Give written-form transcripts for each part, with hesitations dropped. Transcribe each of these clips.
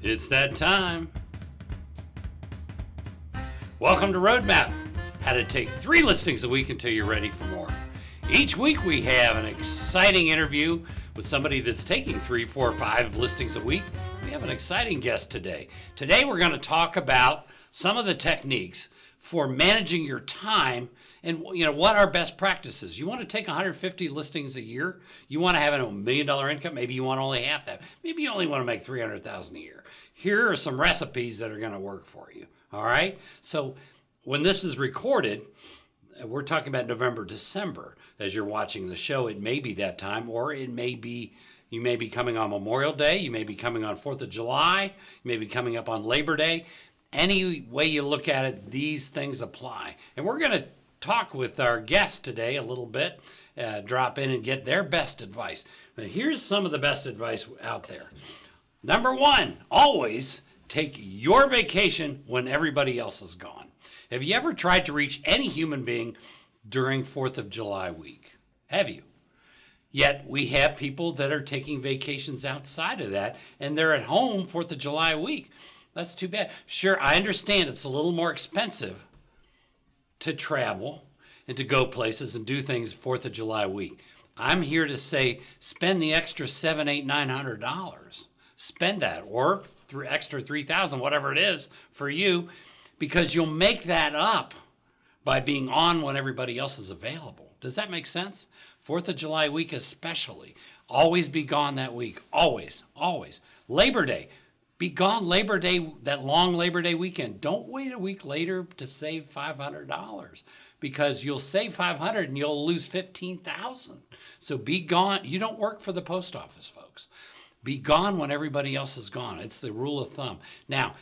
It's that time. Welcome to Roadmap, how to take 3 listings a week until you're ready for more. Each week we have an exciting interview with somebody that's taking 3, 4, 5 listings a week. We have an exciting guest today. Today we're going to talk about some of the techniques for managing your time and what are best practices. You want to take 150 listings a year. You want to have a $1 million income. Maybe you want only half that. Maybe you only want to make $300,000 a year. Here are some recipes that are going to work for you. All right. So when this is recorded, we're talking about November, December. As you're watching the show, it may be that time, or it may be, you may be coming on Memorial Day. You may be coming on 4th of July. You may be coming up on Labor Day. Any way you look at it, these things apply. And we're going to talk with our guests today a little bit, drop in and get their best advice. But here's some of the best advice out there. Number 1, always take your vacation when everybody else is gone. Have you ever tried to reach any human being during 4th of July week? Have you? Yet we have people that are taking vacations outside of that, and they're at home 4th of July week. That's too bad. Sure, I understand it's a little more expensive to travel and to go places and do things 4th of July week. I'm here to say spend the extra $700, $800, $900. Spend that, or extra $3,000, whatever it is for you, because you'll make that up by being on when everybody else is available. Does that make sense? 4th of July week especially. Always be gone that week. Always, always. Labor Day. Be gone Labor Day, that long Labor Day weekend. Don't wait a week later to save $500, because you'll save $500 and you'll lose $15,000. So be gone. You don't work for the post office, folks. Be gone when everybody else is gone. It's the rule of thumb. Now,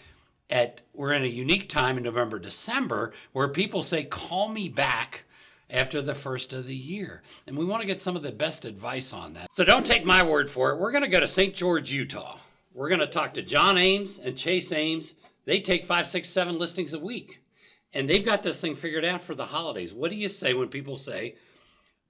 we're in a unique time in November, December, where people say, call me back after the first of the year. And we want to get some of the best advice on that. So don't take my word for it. We're going to go to St. George, Utah. We're going to talk to John Ames and Chase Ames. They take 5, 6, 7 listings a week. And they've got this thing figured out for the holidays. What do you say when people say,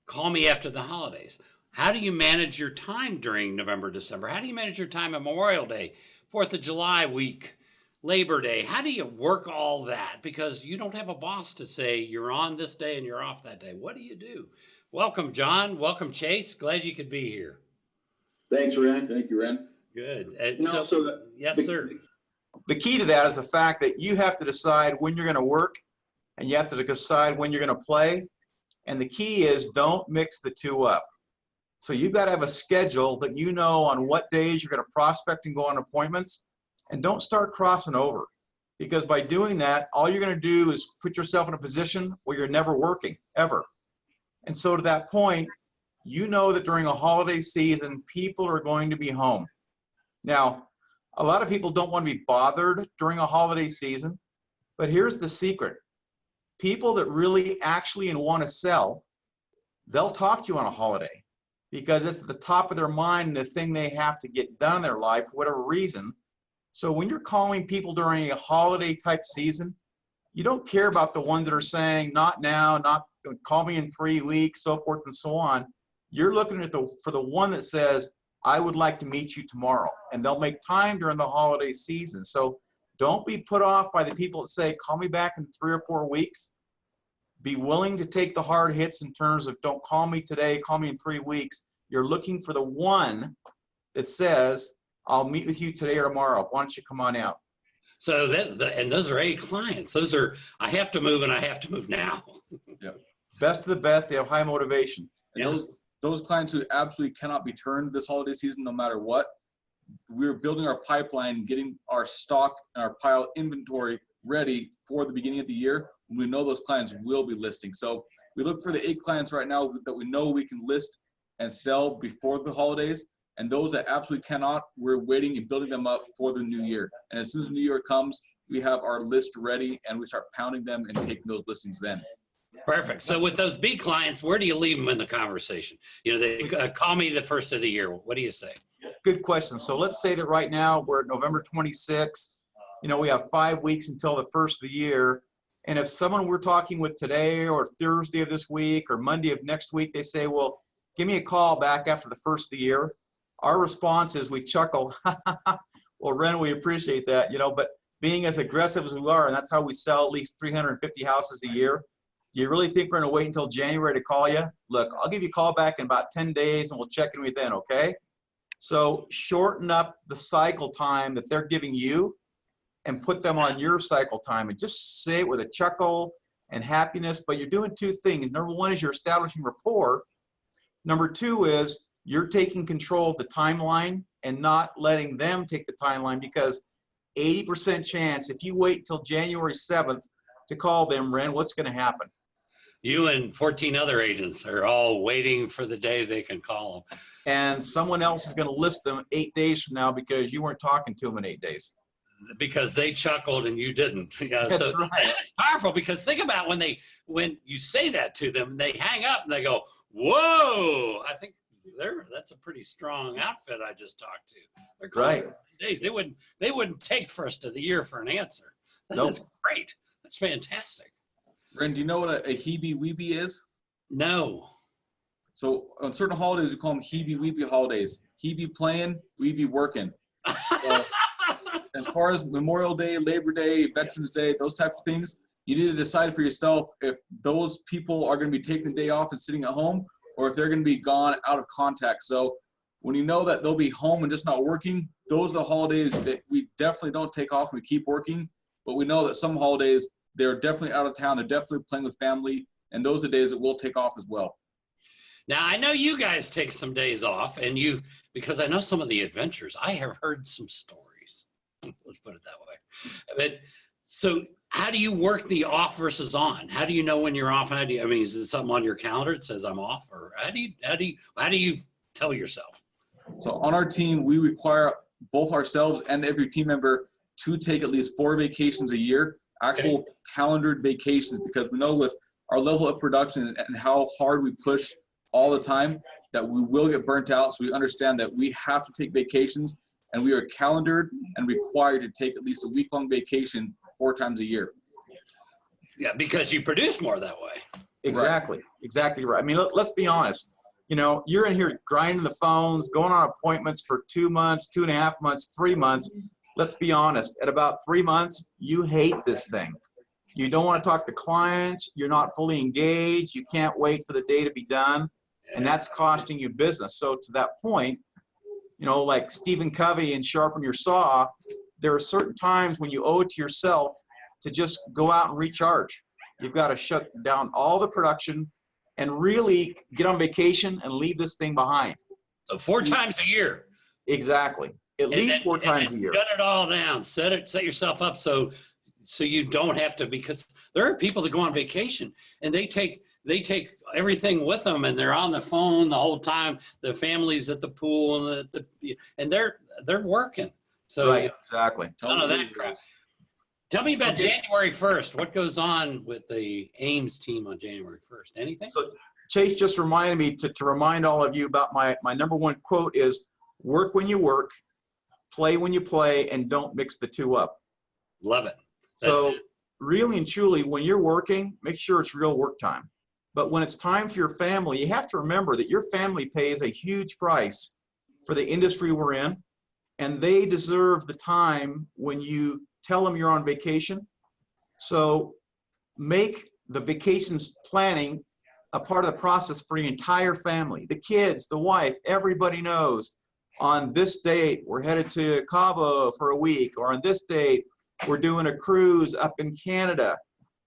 call me after the holidays? How do you manage your time during November, December? How do you manage your time on Memorial Day, 4th of July week, Labor Day? How do you work all that? Because you don't have a boss to say you're on this day and you're off that day. What do you do? Welcome, John. Welcome, Chase. Glad you could be here. Thanks, Ren. Thank you, Ren. Good. Yes, sir. The key to that is the fact that you have to decide when you're going to work, and you have to decide when you're going to play. And the key is don't mix the two up. So you've got to have a schedule that you know on what days you're going to prospect and go on appointments, and don't start crossing over, because by doing that, all you're going to do is put yourself in a position where you're never working, ever. And so to that point, you know that during a holiday season, people are going to be home. Now, a lot of people don't want to be bothered during a holiday season, but here's the secret. People that really actually want to sell, they'll talk to you on a holiday, because it's at the top of their mind and the thing they have to get done in their life for whatever reason. So when you're calling people during a holiday type season, you don't care about the ones that are saying, not now, not call me in 3 weeks, so forth and so on. You're looking at for the one that says, I would like to meet you tomorrow, and they'll make time during the holiday season. So don't be put off by the people that say, call me back in 3 or 4 weeks. Be willing to take the hard hits in terms of don't call me today, call me in 3 weeks. You're looking for the one that says, I'll meet with you today or tomorrow. Why don't you come on out? So and those are A clients. Those are, I have to move and I have to move now. Yeah. Best of the best. They have high motivation. And those clients who absolutely cannot be turned this holiday season, no matter what, we're building our pipeline, getting our stock and our pile inventory ready for the beginning of the year. We know those clients will be listing. So we look for the 8 clients right now that we know we can list and sell before the holidays. And those that absolutely cannot, we're waiting and building them up for the new year. And as soon as the new year comes, we have our list ready and we start pounding them and taking those listings then. Perfect. So with those B clients, where do you leave them in the conversation? They call me the first of the year. What do you say? Good question. So let's say that right now we're at November 26th. We have 5 weeks until the first of the year. And if someone we're talking with today or Thursday of this week or Monday of next week, they say, well, give me a call back after the first of the year. Our response is we chuckle. Well, Ren, we appreciate that, but being as aggressive as we are, and that's how we sell at least 350 houses a year. Do you really think we're going to wait until January to call you? Look, I'll give you a call back in about 10 days and we'll check in with then, okay? So shorten up the cycle time that they're giving you and put them on your cycle time, and just say it with a chuckle and happiness. But you're doing two things. Number one is you're establishing rapport. Number two is you're taking control of the timeline and not letting them take the timeline, because 80% chance if you wait till January 7th to call them, Ren, what's going to happen? You and 14 other agents are all waiting for the day they can call them. And someone else is going to list them 8 days from now because you weren't talking to them in 8 days. Because they chuckled and you didn't. Yeah, That's so right. That's powerful, because think about when you say that to them, they hang up and they go, whoa, I think that's a pretty strong outfit I just talked to. They're Right. Days. They wouldn't take first of the year for an answer. That's great. That's fantastic. Ren, do you know what a heebie-weebie is? No. So on certain holidays, we call them heebie-weebie holidays. He be playing, we be working. So, as far as Memorial Day, Labor Day, Veterans Day, those types of things, you need to decide for yourself if those people are going to be taking the day off and sitting at home, or if they're going to be gone out of contact. So when you know that they'll be home and just not working, those are the holidays that we definitely don't take off and we keep working. But we know that some holidays, they're definitely out of town, they're definitely playing with family, and those are the days that we'll take off as well. Now, I know you guys take some days off, and because I know some of the adventures, I have heard some stories. Let's put it that way. But so how do you work the off versus on? How do you know when you're off? Is it something on your calendar that says I'm off, or how do you tell yourself? So on our team, we require both ourselves and every team member to take at least 4 vacations a year, actual calendared vacations, because we know with our level of production and how hard we push all the time that we will get burnt out. So we understand that we have to take vacations, and we are calendared and required to take at least a week-long vacation 4 times a year. Yeah, because you produce more that way. Exactly. Right. Exactly right. I mean, let's be honest. You're in here grinding the phones, going on appointments for 2 months, 2.5 months, 3 months. Let's be honest. At about 3 months, you hate this thing. You don't want to talk to clients. You're not fully engaged. You can't wait for the day to be done. And that's costing you business. So to that point, like Stephen Covey in Sharpen Your Saw, there are certain times when you owe it to yourself to just go out and recharge. You've got to shut down all the production and really get on vacation and leave this thing behind. So 4 times a year. Exactly. At least 4 times a year. Shut it all down. Set yourself up so you don't have to, because there are people that go on vacation and they take everything with them, and they're on the phone the whole time. The family's at the pool and they're working. So right, exactly. None of that crap. Tell me about January 1st. What goes on with the Ames team on January 1st? Anything? So Chase just reminded me to remind all of you about my number one quote is, work when you work, play when you play, and don't mix the two up. Love it. So really and truly, when you're working, make sure it's real work time. But when it's time for your family, you have to remember that your family pays a huge price for the industry we're in, and they deserve the time when you tell them you're on vacation. So make the vacations planning a part of the process for your entire family. The kids, the wife, everybody knows on this date, we're headed to Cabo for a week, or on this date, we're doing a cruise up in Canada,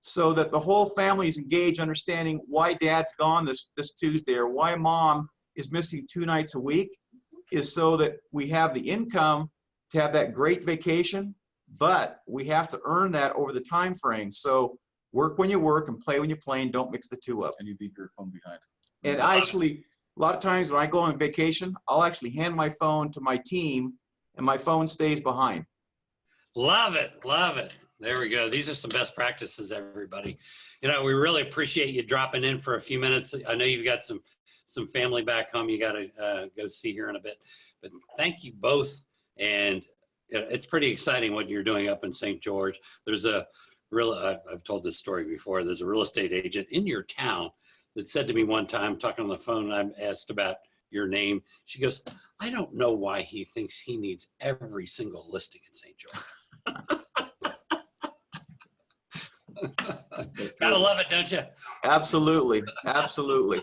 so that the whole family is engaged, understanding why dad's gone this Tuesday, or why mom is missing 2 nights a week, is so that we have the income to have that great vacation, but we have to earn that over the time frame. So work when you work and play when you play, and don't mix the two up. And you leave your phone behind. And I actually, a lot of times when I go on vacation, I'll actually hand my phone to my team, and my phone stays behind. Love it. Love it. There we go. These are some best practices, everybody. We really appreciate you dropping in for a few minutes. I know you've got some family back home you got to go see here in a bit. But thank you both. And it's pretty exciting what you're doing up in St. George. There's I've told this story before. There's a real estate agent in your town that said to me one time, talking on the phone, I asked about your name. She goes, I don't know why he thinks he needs every single listing in St. Joe. Gotta love it, don't you? Absolutely. Absolutely.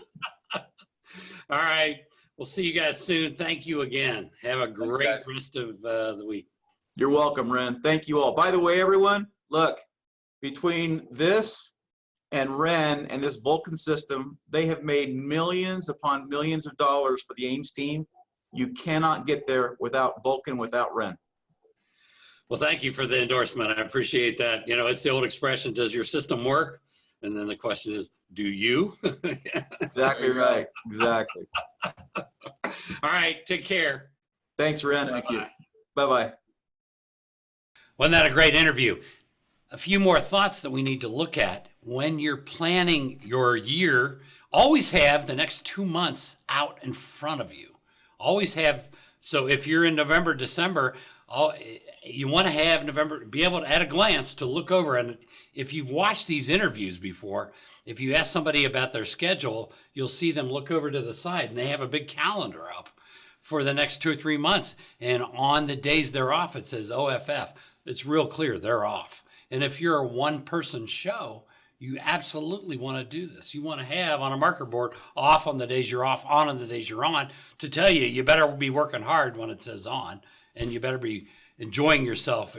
All right. We'll see you guys soon. Thank you again. Have a great guys. rest of the week. You're welcome, Ren. Thank you all. By the way, everyone, look, between this and Ren and this Vulcan system, they have made millions upon millions of dollars for the Ames team. You cannot get there without Vulcan, without Ren. Well, thank you for the endorsement. I appreciate that. You know, it's the old expression, does your system work? And then the question is, do you? Exactly right. Exactly. All right. Take care. Thanks, Ren. Thank you. Bye-bye. Wasn't that a great interview? A few more thoughts that we need to look at when you're planning your year. Always have the next 2 months out in front of you. Always have. So if you're in November, December, you want to have November, be able to, at a glance, to look over. And if you've watched these interviews before, if you ask somebody about their schedule, you'll see them look over to the side and they have a big calendar up for the next 2 or 3 months. And on the days they're off, it says OFF. It's real clear they're off. And if you're a one-person show, you absolutely want to do this. You want to have on a marker board off on the days you're off, on the days you're on, to tell you, you better be working hard when it says on, and you better be enjoying yourself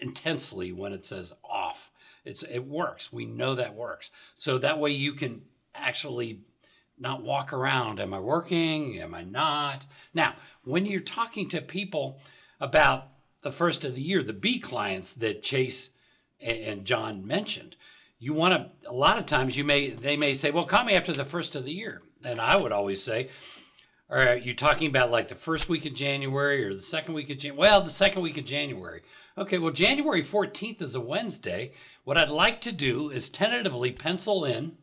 intensely when it says off. It works. We know that works. So that way you can actually not walk around. Am I working? Am I not? Now, when you're talking to people about the first of the year, the B clients that Chase and John mentioned, you want to, a lot of times they may say, well, call me after the first of the year. And I would always say, all right, you're talking about like the first week of January or the second week of January? Well, the second week of January. Okay, well, January 14th is a Wednesday. What I'd like to do is tentatively pencil in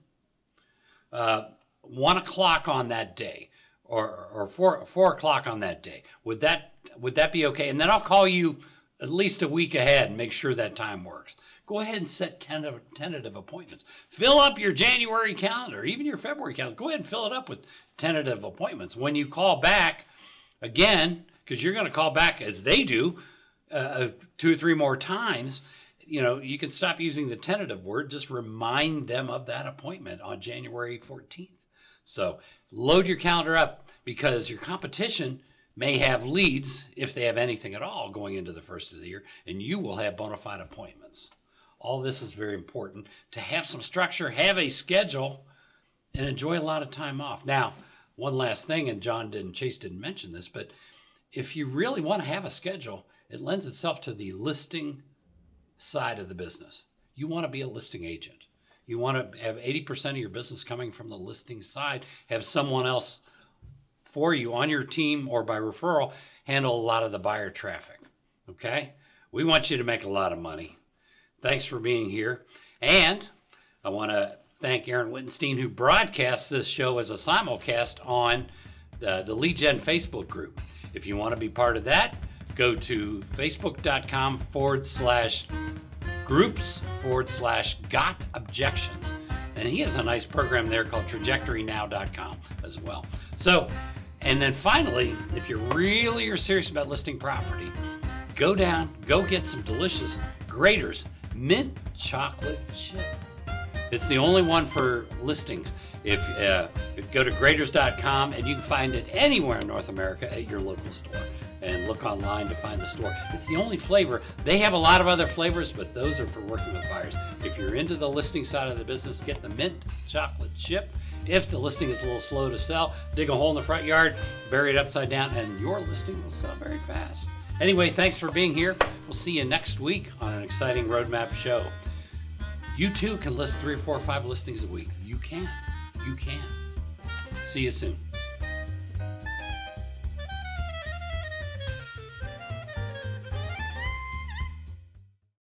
1 o'clock on that day or 4 o'clock on that day. Would that be okay? And then I'll call you at least a week ahead and make sure that time works. Go ahead and set tentative appointments. Fill up your January calendar, even your February calendar. Go ahead and fill it up with tentative appointments. When you call back, again, because you're going to call back as they do 2 or 3 more times, you know, you can stop using the tentative word. Just remind them of that appointment on January 14th. So load your calendar up, because your competition may have leads, if they have anything at all, going into the first of the year, and you will have bona fide appointments. All this is very important, to have some structure, have a schedule, and enjoy a lot of time off. Now, one last thing, and Chase didn't mention this, but if you really want to have a schedule, it lends itself to the listing side of the business. You want to be a listing agent. You want to have 80% of your business coming from the listing side, have someone else for you on your team or by referral handle a lot of the buyer traffic. Okay? We want you to make a lot of money. Thanks for being here. And I want to thank Aaron Wittenstein, who broadcasts this show as a simulcast on the Lead Gen Facebook group. If you want to be part of that, go to facebook.com/groups/got objections. And he has a nice program there called trajectorynow.com as well. So, and then finally, if you really are serious about listing property, go get some delicious Grater's mint chocolate chip. It's the only one for listings. If go to graters.com, and you can find it anywhere in North America at your local store, and look online to find the store. It's the only flavor. They have a lot of other flavors, but those are for working with buyers. If you're into the listing side of the business, get the mint chocolate chip. If the listing is a little slow to sell, dig a hole in the front yard, bury it upside down, and your listing will sell very fast. Anyway, thanks for being here. We'll see you next week on an exciting Roadmap show. You too can list 3 or 4 or 5 listings a week. You can. See you soon.